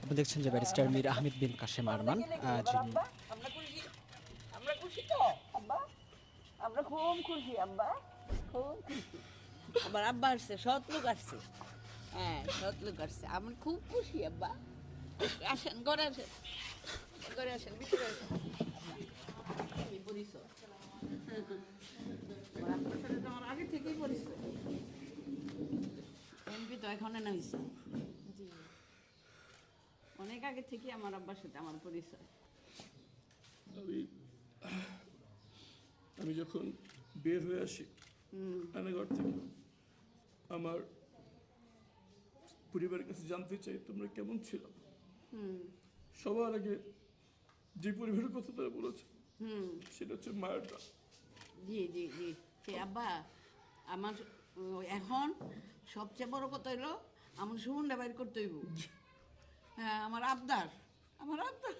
আপনি দেখছেন যে ব্যারিস্টার মীর আহমেদ বিন কাশেম আরমান, যিনি আমরা খুশি, আমরা খুশি তো আব্বা, আমরা খুব খুশি আব্বা, খুব খুশি। আমার আব্বা আসছে, সৎ লোক আসছে, হ্যাঁ সৎ লোক আসছে, আমি খুব খুশি আব্বা। আসেন ঘরে আসেন, ঘরে আসেন, ভিতরে আসেন। এই পরিচয় আমার আব্বার সাথে তো আমার আগে থেকেই পরিচয়। এমপি তো এখন নাইছে, অনেক আগে থেকে আমার আব্বার সাথে আমার পরিচয়। আমি আমি যখন বের হয়ে আসি রান্নাঘর থেকে, আমার পরিবারের কাছে জানতে চাই তোমরা কেমন ছিল। সবার আগে যে পরিবারের কথা তারা বলেছে সেটা হচ্ছে মায়ের ডাক। জি জি জি, সে আব্বা আমার এখন সবচেয়ে বড় কথা হইলো আমার সুমনটা বাইর করতে হইব। হ্যাঁ আমার আবদার, আমার আবদার,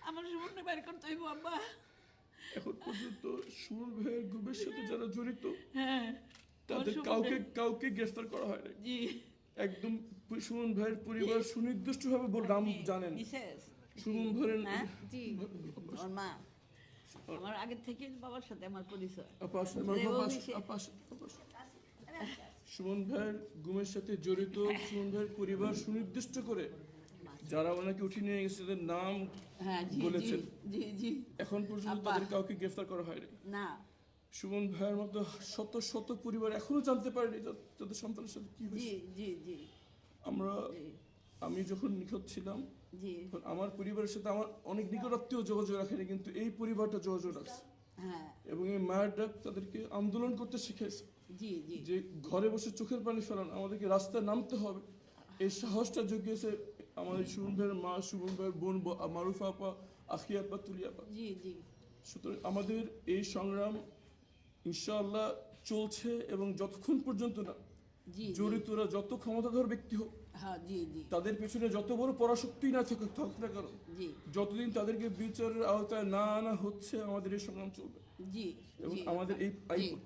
আমার সুমনটা বাইর করতে হইব আব্বা। এখন পর্যন্ত সুমন ভাইয়ের গুমের সাথে যারা জড়িত হ্যাঁ তাদের কাউকে গ্রেফতার করা হয় নাই। জি একদম সুমন ভাইয়ের পরিবার সুনির্দিষ্টভাবে নাম জানেন। মিসেস সুমন ভাইয়ের হ্যাঁ জি, ওর মা আমার আগে থেকে বাবার সাথে আমার পরিচয়। সুমন ভাইয়ের গুমের সাথে জড়িত সুমন ভাইয়ের পরিবার সুনির্দিষ্ট করে যারা ওনাকে উঠিয়ে নিয়ে গেছে তাদের নাম হ্যাঁ জি বলেছেন। জি জি, এখন পর্যন্ত আব্বা। তাদের কাউকে গ্রেফতার করা হয়নি। না সুমন ভাইয়ের মতো শত শত পরিবার এখনো জানতে পারেনি তাদের সন্তানের সাথে কি জি হয়েছে। জি জি আমি যখন নিখোঁজ ছিলাম জি তখন আমার পরিবারের সাথে আমার অনেক নিকটাত্মীয় যোগাযোগ রাখেনি, কিন্তু এই পরিবারটা যোগাযোগ রাখছে হ্যাঁ এবং এই মায়ের ডাক তাদেরকে আন্দোলন করতে শিখেছে। জি জি যে ঘরে বসে চোখের পানি ফেলান, আমাদেরকে রাস্তায় নামতে হবে, এই সাহসটা জুগিয়েছে আমাদের সুমন ভাইয়ের মা, সুমন ভাইয়ের বোন মারুফা আপা, আখি আপা, তুলি আপা। জি জি সুতরাং আমাদের এই সংগ্রাম ইনশাআল্লাহ চলছে এবং যতক্ষণ পর্যন্ত না জি জড়িতরা যত ক্ষমতাধর ব্যক্তি হোক, হ্যাঁ জি জি তাদের পেছনে যত বড় পরাশক্তি না থাকুক না কেন, জি যতদিন তাদেরকে বিচারের আওতায় না আনা হচ্ছে আমাদের এই সংগ্রাম চলবে। জি এবং জি আমাদের জি,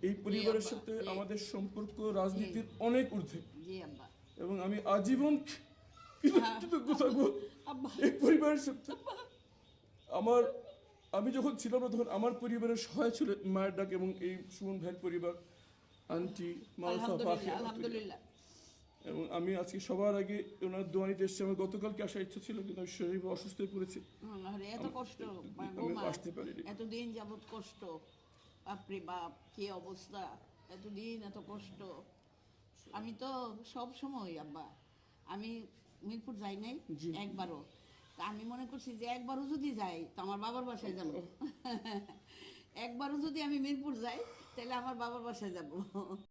এই পরিবারের জি, সাথে আব্বা, জি, আমাদের সম্পর্ক রাজনীতির অনেক ঊর্ধ্বে জি আব্বা এবং আমি আজীবন কৃতজ্ঞ থাকবো আব্বা এই পরিবারের সাথে। আমি যখন ছিলাম না তখন আমার পরিবারের সহায় ছিল মায়ের ডাক এবং এই সুমন ভাইয়ের পরিবার, আন্টি, মারুফা, পাখি, আলহামদুলিল্লাহ আলহামদুলিল্লাহ। এবং আমি আজকে সবার আগে ওনার দোয়া নিতে এসেছি। আমার গতকালকে আসার ইচ্ছা ছিল কিন্তু আমি শরীর অসুস্থ হয়ে পড়েছি, আরে এত কষ্ট, আমি আসতে পারিনি। এতদিন যাবত কষ্ট, বাপরে বাপ কি অবস্থা, এতদিন এত কষ্ট। আমি তো সব সময় আব্বা, আমি মিরপুর যাই নাই জি। একবারও, তা আমি মনে করছি যে একবারও যদি যাই তো আমার বাবার বাসায় যাব। একবারও যদি আমি মিরপুর যাই তাহলে আমার বাবার বাসায় যাব।